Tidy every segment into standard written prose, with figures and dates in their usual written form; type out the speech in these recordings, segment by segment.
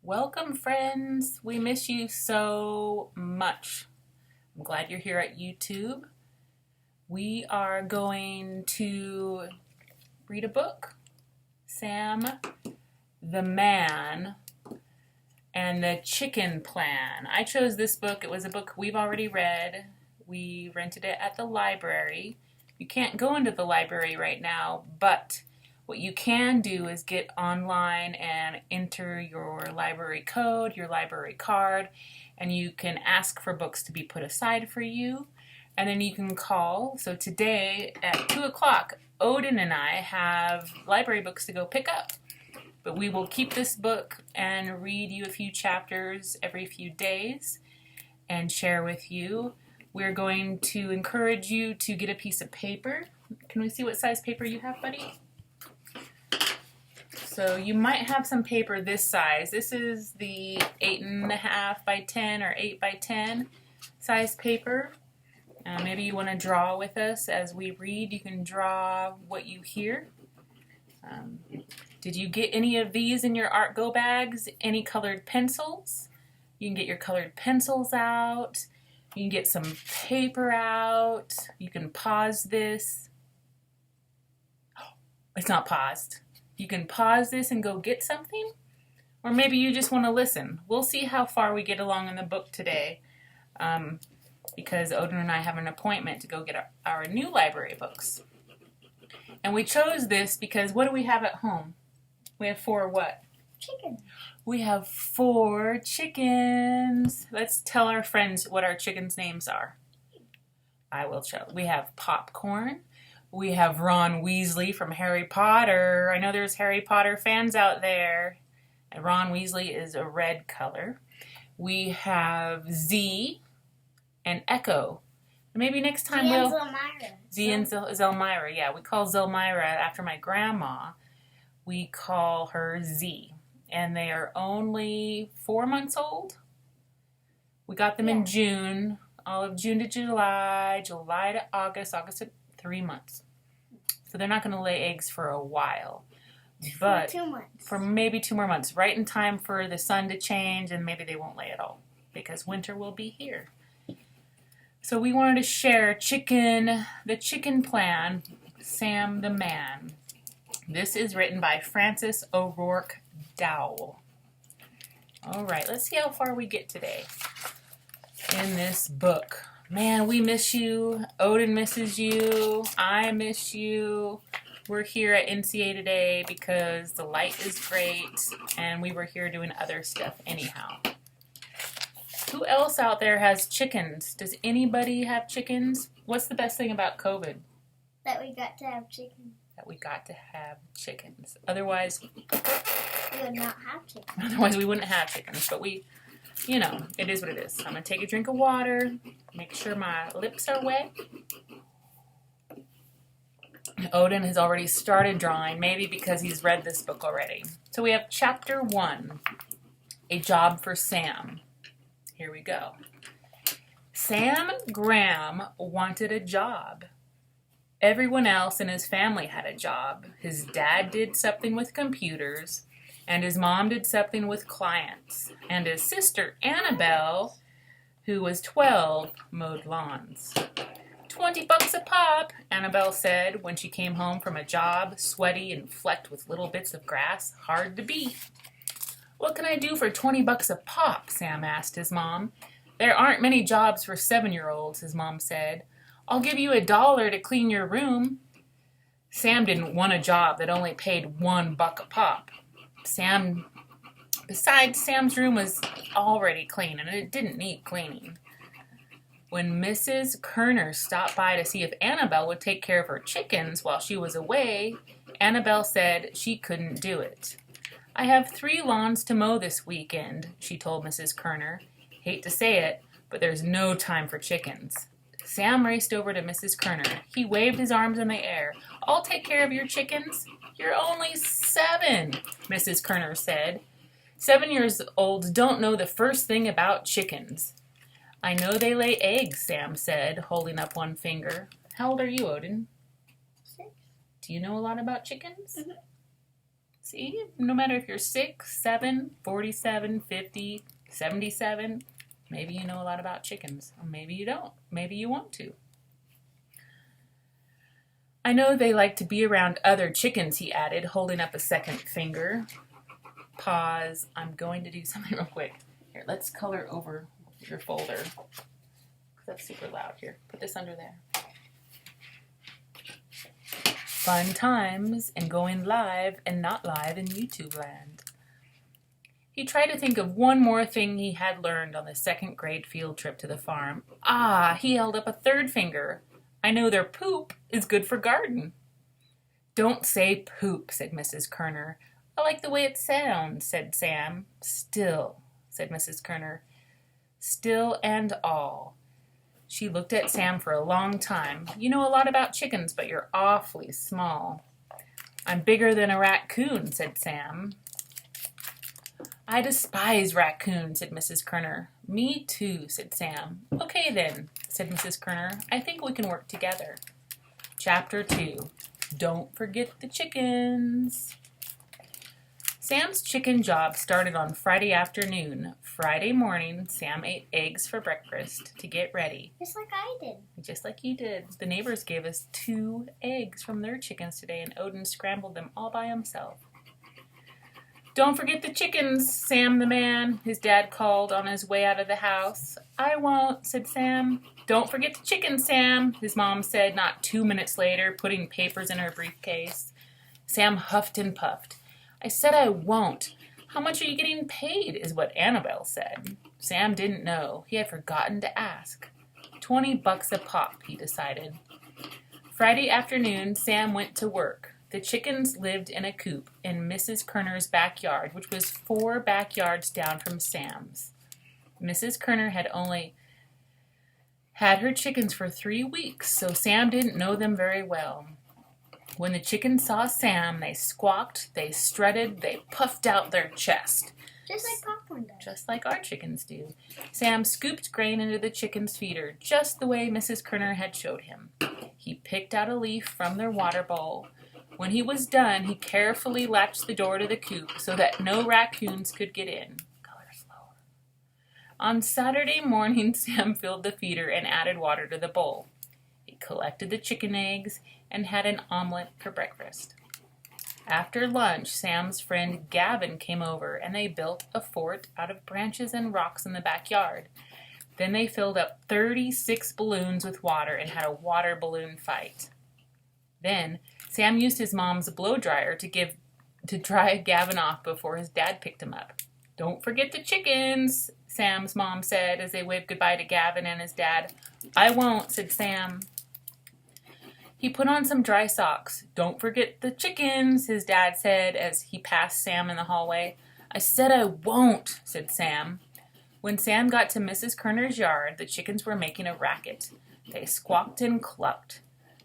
Welcome, friends. We miss you so much. I'm glad you're here at YouTube. We are going to read a book, Sam the Man and the Chicken Plan. I chose this book. It was a book we've already read. We rented it at the library. You can't go into the library right now, but what you can do is get online and enter your library code, your library card, and you can ask for books to be put aside for you. And then you can call. So today at 2 o'clock, Odin and I have library books to go pick up. But we will keep this book and read you a few chapters every few days and share with you. We're going to encourage you to get a piece of paper. Can we see what size paper you have, buddy? So you might have some paper this size. This is the 8.5 by 10 or 8 by 10 size paper. Maybe you want to draw with us as we read. You can draw what you hear. Did you get any of these in your Art Go bags? Any colored pencils? You can get your colored pencils out. You can get some paper out. You can pause this. Oh, it's not paused. You can pause this and go get something, or maybe you just want to listen. We'll see how far we get along in the book today, because Odin and I have an appointment to go get our new library books. And we chose this because what do we have at home? We have 4 what? Chickens. We have 4 chickens. Let's tell our friends what our chickens' names are. I will tell. We have Popcorn. We have Ron Weasley from Harry Potter. I know there's Harry Potter fans out there. And Ron Weasley is a red color. We have Z and Echo. Maybe next time we'll... Z and Zelmira. Yeah, we call Zelmira after my grandma. We call her Z. And they are only 4 months old. We got them in June. All of June to July, July to August, August to 3 months. So they're not going to lay eggs for a while. But for 2 months. For maybe 2 more months. Right in time for the sun to change, and maybe they won't lay at all. Because winter will be here. So we wanted to share the Chicken Plan, Sam the Man. This is written by Frances O'Rourke Dowell. All right, let's see how far we get today in this book. Man, we miss you. Odin misses you. I miss you. We're here at NCA today because the light is great, and we were here doing other stuff anyhow. Who else out there has chickens? Does anybody have chickens? What's the best thing about COVID? That we got to have chickens. That we got to have chickens. Otherwise, we would not have chickens. Otherwise, we wouldn't have chickens. But we, it is what it is. I'm going to take a drink of water, make sure my lips are wet. Odin has already started drawing, maybe because he's read this book already. So we have chapter 1, A Job for Sam. Here we go. Sam Graham wanted a job. Everyone else in his family had a job. His dad did something with computers, and his mom did something with clients. And his sister, Annabelle, who was 12, mowed lawns. $20 a pop, Annabelle said when she came home from a job, sweaty and flecked with little bits of grass. Hard to beat. What can I do for $20 a pop? Sam asked his mom. There aren't many jobs for 7-year-olds, his mom said. I'll give you $1 to clean your room. Sam didn't want a job that only paid $1 a pop. Besides, Sam's room was already clean, and it didn't need cleaning. When Mrs. Kerner stopped by to see if Annabelle would take care of her chickens while she was away, Annabelle said she couldn't do it. I have 3 lawns to mow this weekend, she told Mrs. Kerner. Hate to say it, but there's no time for chickens. Sam raced over to Mrs. Kerner. He waved his arms in the air. I'll take care of your chickens. You're only 7, Mrs. Kerner said. 7-year-olds don't know the first thing about chickens. I know they lay eggs, Sam said, holding up one finger. How old are you, Odin? 6. Do you know a lot about chickens? Mm-hmm. See, no matter if you're 6, 7, 47, 50, 77, maybe you know a lot about chickens, or maybe you don't. Maybe you want to. I know they like to be around other chickens, he added, holding up a second finger. Pause. I'm going to do something real quick. Here, let's color over your folder. That's super loud. Here, put this under there. Fun times and going live and not live in YouTube land. He tried to think of one more thing he had learned on the second grade field trip to the farm. He held up a third finger. I know their poop is good for garden. Don't say poop, said Mrs. Kerner. I like the way it sounds, said Sam. Still, said Mrs. Kerner. Still and all. She looked at Sam for a long time. You know a lot about chickens, but you're awfully small. I'm bigger than a raccoon, said Sam. I despise raccoons, said Mrs. Kerner. Me too, said Sam. Okay then, said Mrs. Kerner. I think we can work together. Chapter 2. Don't forget the chickens. Sam's chicken job started on Friday afternoon. Friday morning, Sam ate eggs for breakfast to get ready. Just like I did. Just like you did. The neighbors gave us 2 eggs from their chickens today, and Odin scrambled them all by himself. Don't forget the chickens, Sam the man, his dad called on his way out of the house. I won't, said Sam. Don't forget the chickens, Sam, his mom said not 2 minutes later, putting papers in her briefcase. Sam huffed and puffed. I said I won't. How much are you getting paid, is what Annabelle said. Sam didn't know. He had forgotten to ask. $20 a pop, he decided. Friday afternoon, Sam went to work. The chickens lived in a coop in Mrs. Kerner's backyard, which was 4 backyards down from Sam's. Mrs. Kerner had only had her chickens for 3 weeks, so Sam didn't know them very well. When the chickens saw Sam, they squawked, they strutted, they puffed out their chest. Just like popcorn does. Just like our chickens do. Sam scooped grain into the chicken's feeder, just the way Mrs. Kerner had showed him. He picked out a leaf from their water bowl. When he was done, he carefully latched the door to the coop so that no raccoons could get in. Color slower. On Saturday morning, Sam filled the feeder and added water to the bowl. He collected the chicken eggs and had an omelet for breakfast. After lunch, Sam's friend Gavin came over and they built a fort out of branches and rocks in the backyard. Then they filled up 36 balloons with water and had a water balloon fight. Then Sam used his mom's blow dryer to dry Gavin off before his dad picked him up. Don't forget the chickens, Sam's mom said as they waved goodbye to Gavin and his dad. I won't, said Sam. He put on some dry socks. Don't forget the chickens, his dad said as he passed Sam in the hallway. I said I won't, said Sam. When Sam got to Mrs. Kerner's yard, the chickens were making a racket. They squawked and clucked.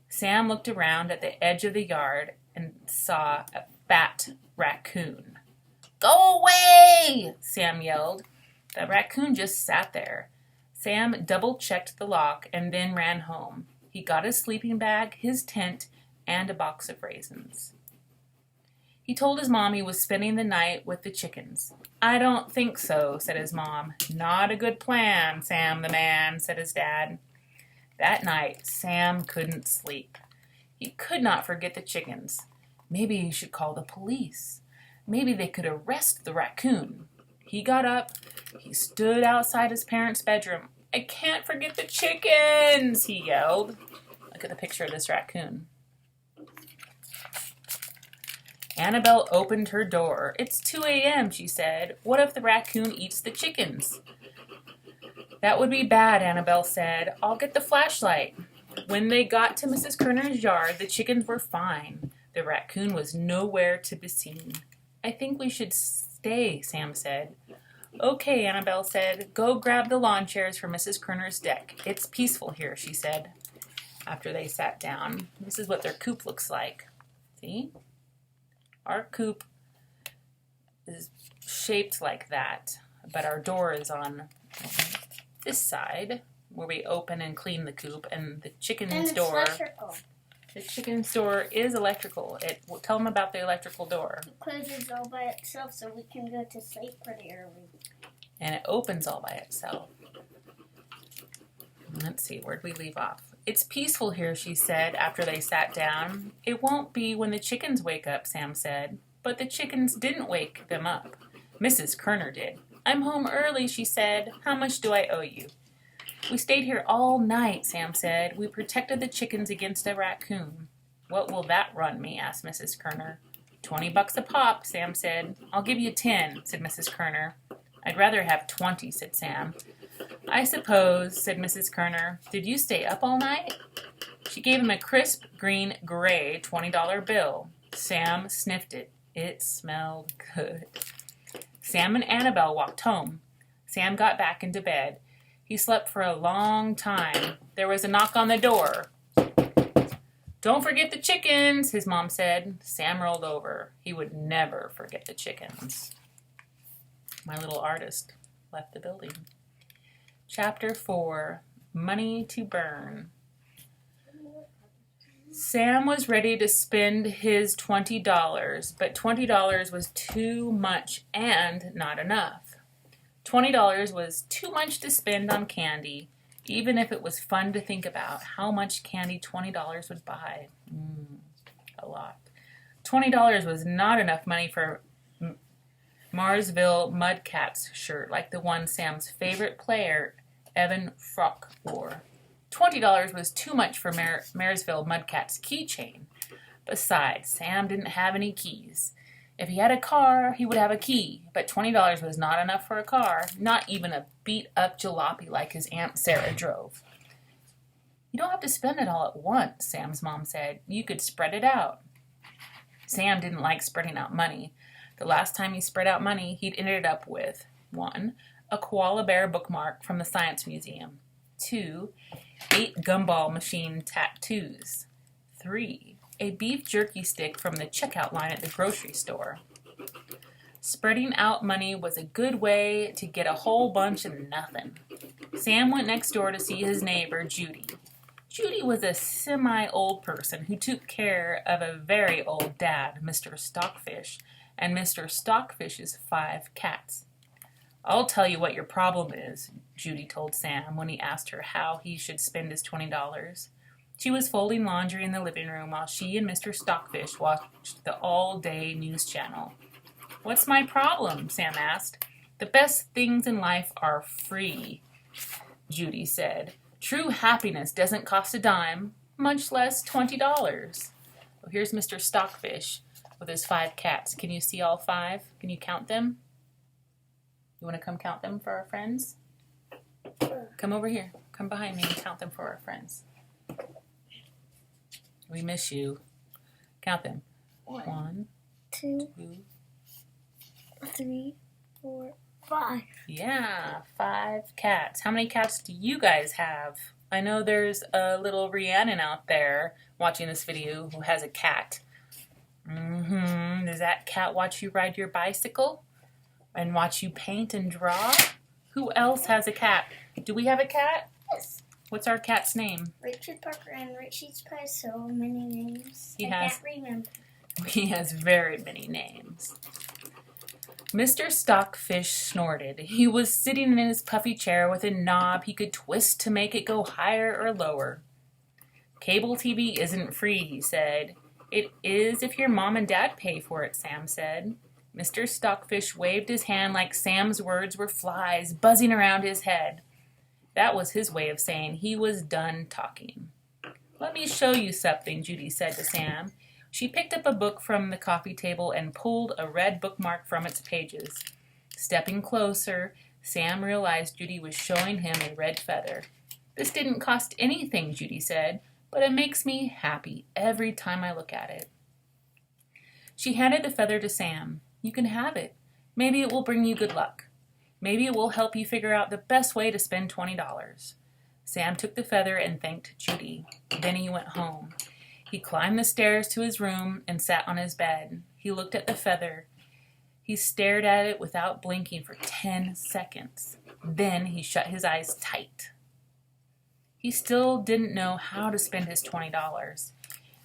Sam looked around at the edge of the yard and saw a fat raccoon. Go away, Sam yelled. The raccoon just sat there. Sam double-checked the lock and then ran home. He got his sleeping bag, his tent, and a box of raisins. He told his mom he was spending the night with the chickens. I don't think so, said his mom. Not a good plan, Sam the man, said his dad. That night, Sam couldn't sleep. He could not forget the chickens. Maybe he should call the police. Maybe they could arrest the raccoon. He got up. He stood outside his parents' bedroom. I can't forget the chickens, he yelled. Look at the picture of this raccoon. Annabelle opened her door. It's 2 a.m., she said. What if the raccoon eats the chickens? That would be bad, Annabelle said. I'll get the flashlight. When they got to Mrs. Kerner's yard, the chickens were fine. The raccoon was nowhere to be seen. I think we should stay, Sam said. Okay, Annabelle said. Go grab the lawn chairs for Mrs. Kerner's deck. It's peaceful here, she said. After they sat down, this is what their coop looks like. See? Our coop is shaped like that, but our door is on this side where we open and clean the coop, and the chicken's door. Symmetrical. The chicken store is electrical. Tell them about the electrical door. It closes all by itself so we can go to sleep pretty early. And it opens all by itself. Let's see, where'd we leave off? It's peaceful here, she said after they sat down. It won't be when the chickens wake up, Sam said. But the chickens didn't wake them up. Mrs. Kerner did. I'm home early, she said. How much do I owe you? We stayed here all night, Sam said. We protected the chickens against a raccoon. What will that run me? Asked Mrs. Kerner. $20 a pop, Sam said. I'll give you 10, said Mrs. Kerner. I'd rather have 20, said Sam. I suppose, said Mrs. Kerner. Did you stay up all night? She gave him a crisp, green, gray $20 bill. Sam sniffed it. It smelled good. Sam and Annabelle walked home. Sam got back into bed. He slept for a long time. There was a knock on the door. Don't forget the chickens, his mom said. Sam rolled over. He would never forget the chickens. My little artist left the building. Chapter 4, Money to Burn. Sam was ready to spend his $20, but $20 was too much and not enough. $20 was too much to spend on candy, even if it was fun to think about how much candy $20 would buy. A lot. $20 was not enough money for Marsville Mudcats shirt, like the one Sam's favorite player, Evan Frock, wore. $20 was too much for Marysville Mudcats keychain. Besides, Sam didn't have any keys. If he had a car, he would have a key, but $20 was not enough for a car, not even a beat-up jalopy like his Aunt Sarah drove. You don't have to spend it all at once, Sam's mom said. You could spread it out. Sam didn't like spreading out money. The last time he spread out money, he'd ended up with 1. A koala bear bookmark from the Science Museum. 2. 8 gumball machine tattoos. 3. A beef jerky stick from the checkout line at the grocery store. Spreading out money was a good way to get a whole bunch of nothing. Sam went next door to see his neighbor, Judy. Judy was a semi-old person who took care of a very old dad, Mr. Stockfish, and Mr. Stockfish's 5 cats. I'll tell you what your problem is, Judy told Sam when he asked her how he should spend his $20. She was folding laundry in the living room while she and Mr. Stockfish watched the all-day news channel. What's my problem? Sam asked. The best things in life are free, Judy said. True happiness doesn't cost a dime, much less $20. Well, here's Mr. Stockfish with his 5 cats. Can you see all 5? Can you count them? You want to come count them for our friends? Come over here. Come behind me and count them for our friends. We miss you. Count them. 1, 2, 3, 4, 5. Yeah, 5 cats. How many cats do you guys have? I know there's a little Rhiannon out there watching this video who has a cat. Does that cat watch you ride your bicycle? And watch you paint and draw? Who else has a cat? Do we have a cat? Yes. What's our cat's name? Richard Parker, and Richie's has so many names. He I can't remember. He has very many names. Mr. Stockfish snorted. He was sitting in his puffy chair with a knob he could twist to make it go higher or lower. Cable TV isn't free, he said. It is if your mom and dad pay for it, Sam said. Mr. Stockfish waved his hand like Sam's words were flies buzzing around his head. That was his way of saying he was done talking. Let me show you something, Judy said to Sam. She picked up a book from the coffee table and pulled a red bookmark from its pages. Stepping closer, Sam realized Judy was showing him a red feather. This didn't cost anything, Judy said, but it makes me happy every time I look at it. She handed the feather to Sam. You can have it. Maybe it will bring you good luck. Maybe it will help you figure out the best way to spend $20. Sam took the feather and thanked Judy. Then he went home. He climbed the stairs to his room and sat on his bed. He looked at the feather. He stared at it without blinking for 10 seconds. Then he shut his eyes tight. He still didn't know how to spend his $20.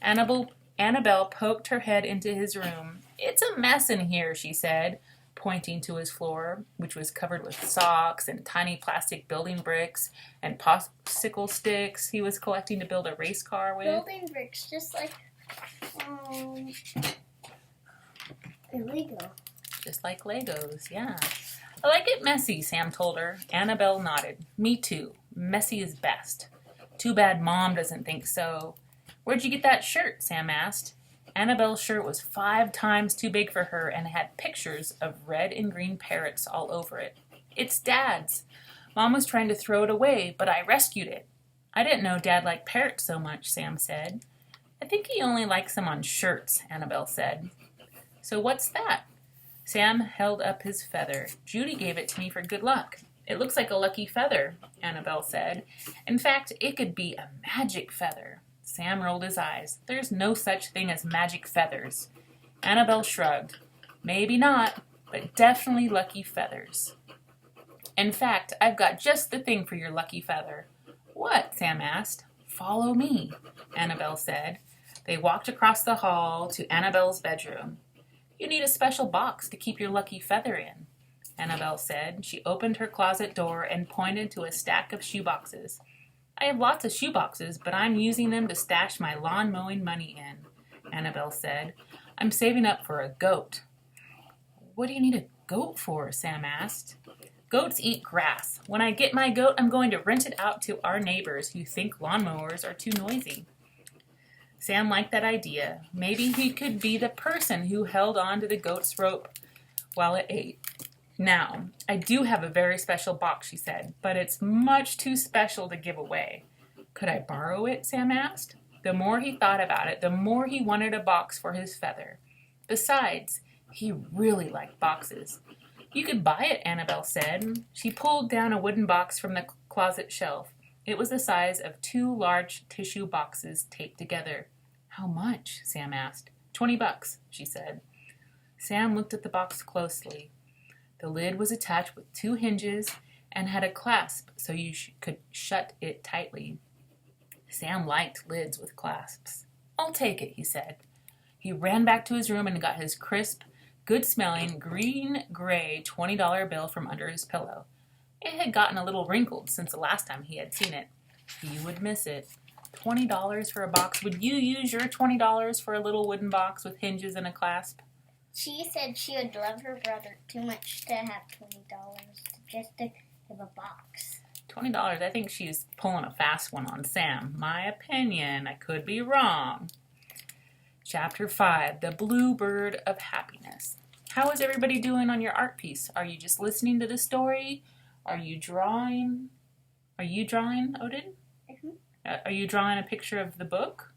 Annabelle poked her head into his room. "It's a mess in here," she said, pointing to his floor, which was covered with socks and tiny plastic building bricks and popsicle sticks he was collecting to build a race car with. Building bricks, just like a Lego. Just like Legos, yeah. "I like it messy," Sam told her. Annabelle nodded. "Me too. Messy is best. Too bad Mom doesn't think so." "Where'd you get that shirt?" Sam asked. Annabelle's shirt was 5 times too big for her and had pictures of red and green parrots all over it. "It's Dad's. Mom was trying to throw it away, but I rescued it." "I didn't know Dad liked parrots so much," Sam said. "I think he only likes them on shirts," Annabelle said. "So what's that?" Sam held up his feather. "Judy gave it to me for good luck." "It looks like a lucky feather," Annabelle said. "In fact, it could be a magic feather." Sam rolled his eyes. "There's no such thing as magic feathers." Annabelle shrugged. "Maybe not, but definitely lucky feathers. In fact, I've got just the thing for your lucky feather." "What?" Sam asked. "Follow me," Annabelle said. They walked across the hall to Annabelle's bedroom. "You need a special box to keep your lucky feather in," Annabelle said. She opened her closet door and pointed to a stack of shoeboxes. "I have lots of shoeboxes, but I'm using them to stash my lawn mowing money in," Annabelle said. "I'm saving up for a goat." "What do you need a goat for?" Sam asked. "Goats eat grass. When I get my goat, I'm going to rent it out to our neighbors who think lawnmowers are too noisy." Sam liked that idea. Maybe he could be the person who held on to the goat's rope while it ate. "Now, I do have a very special box," she said, "but it's much too special to give away." "Could I borrow it?" Sam asked. The more he thought about it, the more he wanted a box for his feather. Besides, he really liked boxes. "You could buy it," Annabelle said. She pulled down a wooden box from the closet shelf. It was the size of 2 large tissue boxes taped together. "How much?" Sam asked. $20, she said. Sam looked at the box closely. The lid was attached with 2 hinges and had a clasp so you could shut it tightly. Sam liked lids with clasps. "I'll take it," he said. He ran back to his room and got his crisp, good-smelling, green-gray $20 bill from under his pillow. It had gotten a little wrinkled since the last time he had seen it. He would miss it. $20 for a box. Would you use your $20 for a little wooden box with hinges and a clasp? She said she would love her brother too much to have $20 just to have a box. $20. I think she's pulling a fast one on Sam. My opinion. I could be wrong. Chapter 5, The Bluebird of Happiness. How is everybody doing on your art piece? Are you just listening to the story? Are you drawing? Odin? Mm-hmm. Are you drawing a picture of the book?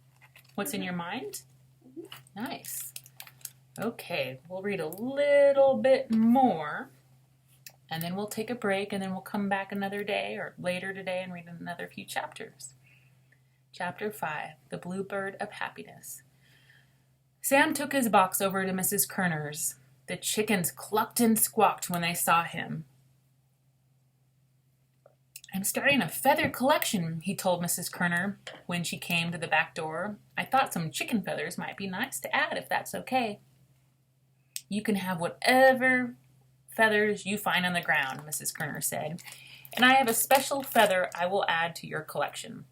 What's in your mind? Mm-hmm. Nice. Okay, we'll read a little bit more, and then we'll take a break, and then we'll come back another day or later today and read another few chapters. Chapter 5, The Bluebird of Happiness. Sam took his box over to Mrs. Kerner's. The chickens clucked and squawked when they saw him. "I'm starting a feather collection," he told Mrs. Kerner when she came to the back door. "I thought some chicken feathers might be nice to add, if that's okay." "You can have whatever feathers you find on the ground," Mrs. Kerner said, "and I have a special feather I will add to your collection."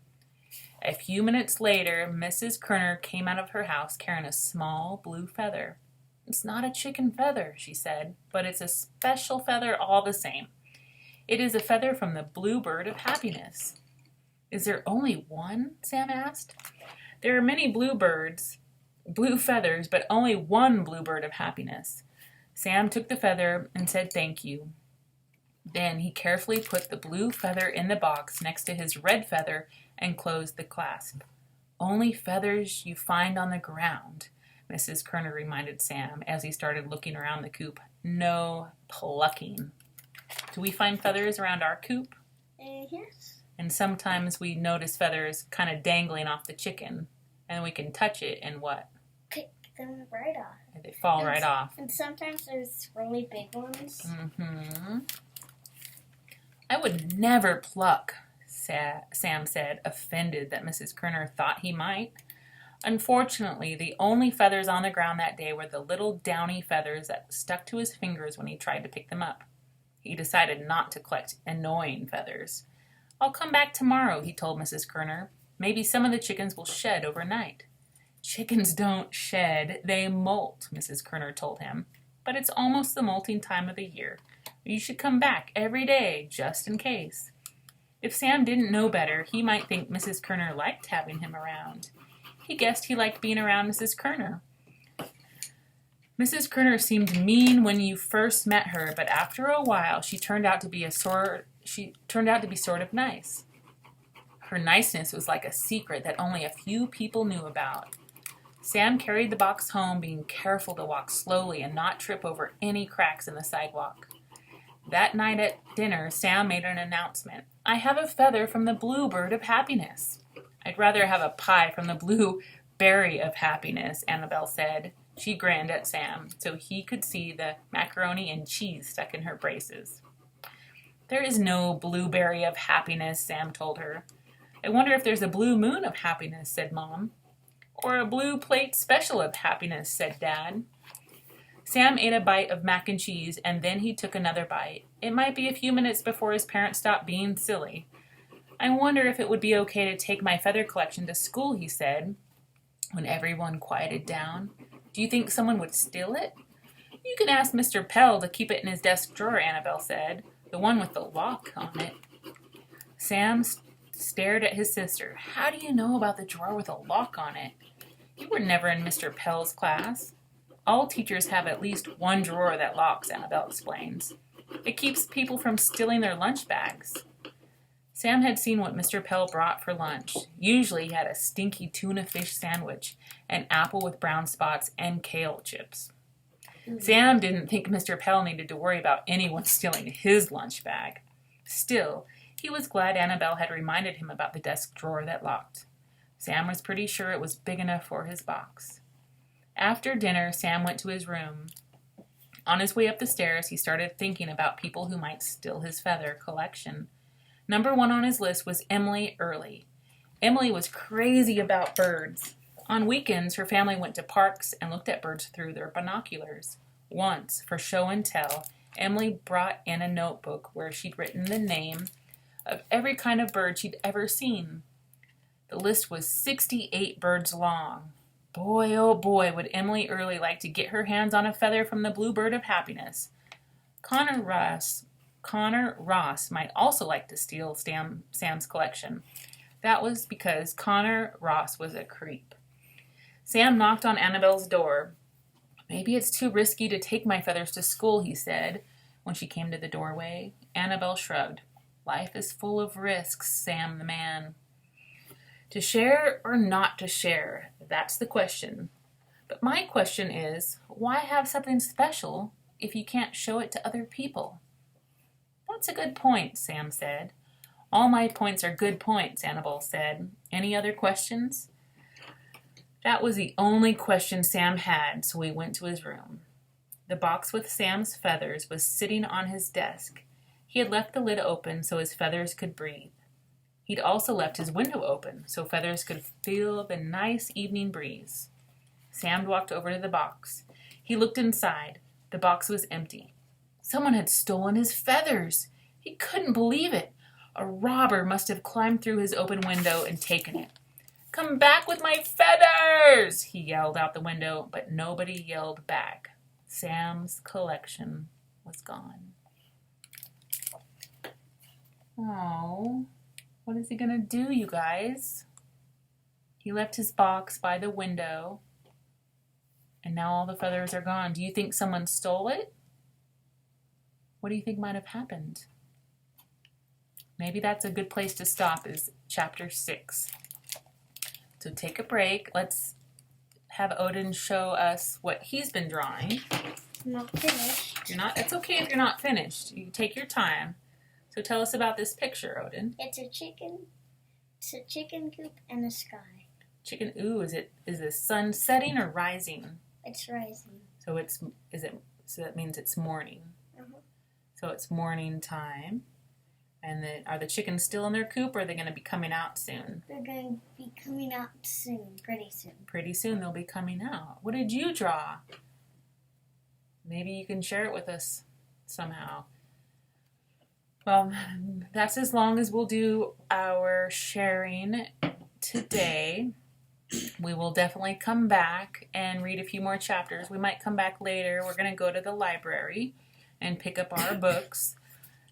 A few minutes later, Mrs. Kerner came out of her house carrying a small blue feather. "It's not a chicken feather," she said, "but it's a special feather all the same. It is a feather from the Bluebird of Happiness." "Is there only one?" Sam asked. "There are many blue feathers, but only one Bluebird of Happiness." Sam took the feather and said thank you. Then he carefully put the blue feather in the box next to his red feather and closed the clasp. "Only feathers you find on the ground," Mrs. Kerner reminded Sam as he started looking around the coop. "No plucking." Do we find feathers around our coop? Yes. And sometimes we notice feathers kind of dangling off the chicken, and we can touch it and what? Pick them right off. And they fall right off. And sometimes there's really big ones. Mm-hmm. "I would never pluck," Sam said, offended that Mrs. Kerner thought he might. Unfortunately, the only feathers on the ground that day were the little downy feathers that stuck to his fingers when he tried to pick them up. He decided not to collect annoying feathers. "I'll come back tomorrow," he told Mrs. Kerner. "Maybe some of the chickens will shed overnight." "Chickens don't shed, they molt," Mrs. Kerner told him. "But it's almost the molting time of the year. You should come back every day, just in case." If Sam didn't know better, he might think Mrs. Kerner liked having him around. He guessed he liked being around Mrs. Kerner. Mrs. Kerner seemed mean when you first met her, but after a while she turned out to be sort of nice. Her niceness was like a secret that only a few people knew about. Sam carried the box home, being careful to walk slowly and not trip over any cracks in the sidewalk. That night at dinner, Sam made an announcement. "I have a feather from the bluebird of happiness." "I'd rather have a pie from the blueberry of happiness," Annabelle said. She grinned at Sam so he could see the macaroni and cheese stuck in her braces. "There is no blueberry of happiness," Sam told her. "I wonder if there's a blue moon of happiness," said Mom. "Or a blue plate special of happiness," said Dad. Sam ate a bite of mac and cheese, and then he took another bite. It might be a few minutes before his parents stopped being silly. "I wonder if it would be okay to take my feather collection to school," he said, when everyone quieted down. "Do you think someone would steal it?" "You can ask Mr. Pell to keep it in his desk drawer," Annabelle said, "the one with the lock on it." Sam stared at his sister. "How do you know about the drawer with a lock on it? You were never in Mr. Pell's class." "All teachers have at least one drawer that locks," Annabelle explains. "It keeps people from stealing their lunch bags." Sam had seen what Mr. Pell brought for lunch. Usually he had a stinky tuna fish sandwich, an apple with brown spots, and kale chips. Sam didn't think Mr. Pell needed to worry about anyone stealing his lunch bag. Still, he was glad Annabelle had reminded him about the desk drawer that locked. Sam was pretty sure it was big enough for his box. After dinner, Sam went to his room. On his way up the stairs, he started thinking about people who might steal his feather collection. Number 1 on his list was Emily Early. Emily was crazy about birds. On weekends, her family went to parks and looked at birds through their binoculars. Once, for show and tell, Emily brought in a notebook where she'd written the name of every kind of bird she'd ever seen. The list was 68 birds long. Boy, oh boy, would Emily Early like to get her hands on a feather from the bluebird of happiness. Connor Ross might also like to steal Sam's collection. That was because Connor Ross was a creep. Sam knocked on Annabelle's door. "Maybe it's too risky to take my feathers to school," he said when she came to the doorway. Annabelle shrugged. "Life is full of risks, Sam the man." To share or not to share, that's the question. But my question is, why have something special if you can't show it to other people? "That's a good point," Sam said. "All my points are good points," Annabelle said. "Any other questions?" That was the only question Sam had, so he went to his room. The box with Sam's feathers was sitting on his desk. He had left the lid open so his feathers could breathe. He'd also left his window open so feathers could feel the nice evening breeze. Sam walked over to the box. He looked inside. The box was empty. Someone had stolen his feathers. He couldn't believe it. A robber must have climbed through his open window and taken it. "Come back with my feathers!" he yelled out the window, but nobody yelled back. Sam's collection was gone. Oh, what is he going to do, you guys? He left his box by the window, and now all the feathers are gone. Do you think someone stole it? What do you think might have happened? Maybe that's a good place to stop, is chapter 6. So take a break. Let's have Odin show us what he's been drawing. I'm not finished. It's okay if you're not finished. You take your time. So tell us about this picture, Odin. It's a chicken coop and a sky. Chicken, is the sun setting or rising? It's rising. So that means it's morning. Uh-huh. So it's morning time. And then, are the chickens still in their coop, or are they going to be coming out soon? They're going to be coming out soon, pretty soon. Pretty soon they'll be coming out. What did you draw? Maybe you can share it with us somehow. Well, that's as long as we'll do our sharing today. We will definitely come back and read a few more chapters. We might come back later. We're going to go to the library and pick up our books.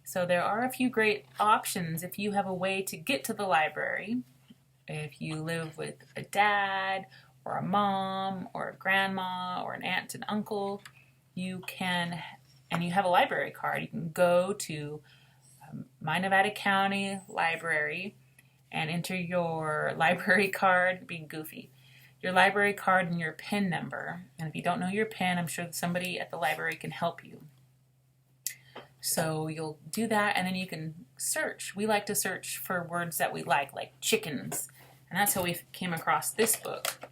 So there are a few great options if you have a way to get to the library. If you live with a dad or a mom or a grandma or an aunt and uncle, you can, and you have a library card, you can go to My Nevada County Library and enter your library card, being goofy, your library card and your PIN number. And if you don't know your PIN, I'm sure somebody at the library can help you. So you'll do that, and then you can search. We like to search for words that we like chickens. And that's how we came across this book.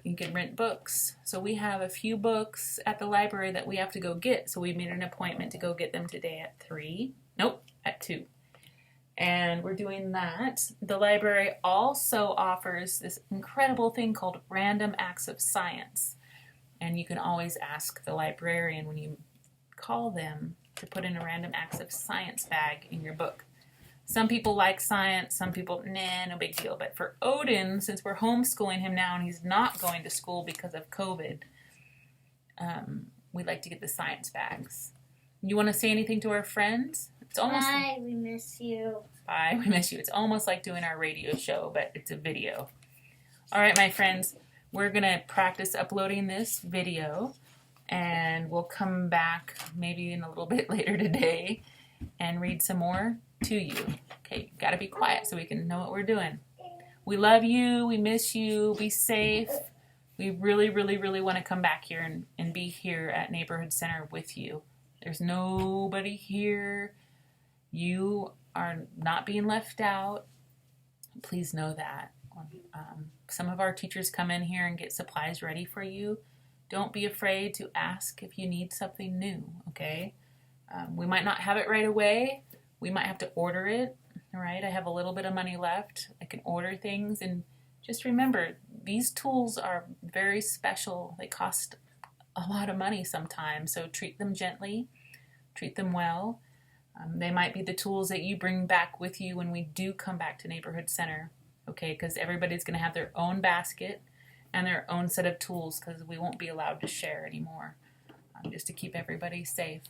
You can rent books. So we have a few books at the library that we have to go get. So we made an appointment to go get them today at 3. Nope, at 2. And we're doing that. The library also offers this incredible thing called Random Acts of Science. And you can always ask the librarian when you call them to put in a Random Acts of Science bag in your book. Some people like science, some people, nah, no big deal. But for Odin, since we're homeschooling him now and he's not going to school because of COVID, we like to get the science bags. You want to say anything to our friends? It's almost Bye, we miss you. Bye, we miss you. It's almost like doing our radio show, but it's a video. All right, my friends, we're going to practice uploading this video, and we'll come back maybe in a little bit later today and read some more to you. Okay, got to be quiet so we can know what we're doing. We love you. We miss you. Be safe. We really, really, really want to come back here and be here at Neighborhood Center with you. There's nobody here. You are not being left out. Please know that. Some of our teachers come in here and get supplies ready for you. Don't be afraid to ask if you need something new, okay? We might not have it right away. We might have to order it, all right? I have a little bit of money left. I can order things, and just remember, these tools are very special. They cost a lot of money sometimes, so treat them gently, treat them well. They might be the tools that you bring back with you when we do come back to Neighborhood Center, okay? Because everybody's going to have their own basket and their own set of tools because we won't be allowed to share anymore, just to keep everybody safe.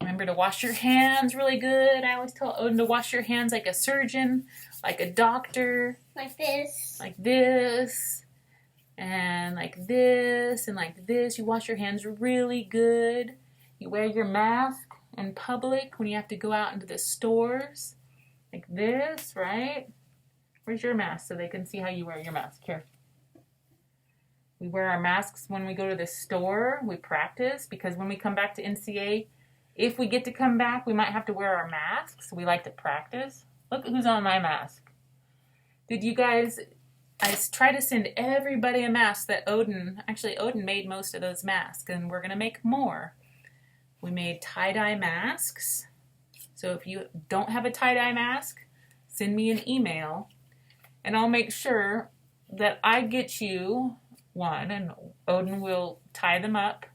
Remember to wash your hands really good. I always tell Odin to wash your hands like a surgeon, like a doctor. Like this. Like this. And like this. And like this. You wash your hands really good. You wear your mask in public when you have to go out into the stores. Like this, right? Where's your mask so they can see how you wear your mask? Here. We wear our masks when we go to the store. We practice because when we come back to NCA, if we get to come back, we might have to wear our masks. We like to practice. Look who's on my mask. Did you guys, I try to send everybody a mask that Odin made most of those masks, and we're going to make more. We made tie-dye masks. So if you don't have a tie-dye mask, send me an email, and I'll make sure that I get you one, and Odin will tie them up.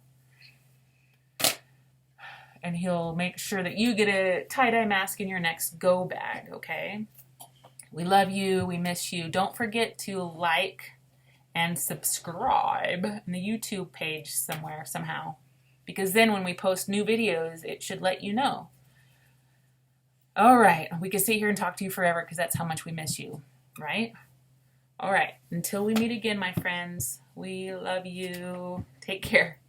And he'll make sure that you get a tie-dye mask in your next go bag, okay? We love you. We miss you. Don't forget to like and subscribe in the YouTube page somewhere, somehow. Because then when we post new videos, it should let you know. All right. We could sit here and talk to you forever because that's how much we miss you, right? All right. Until we meet again, my friends, we love you. Take care.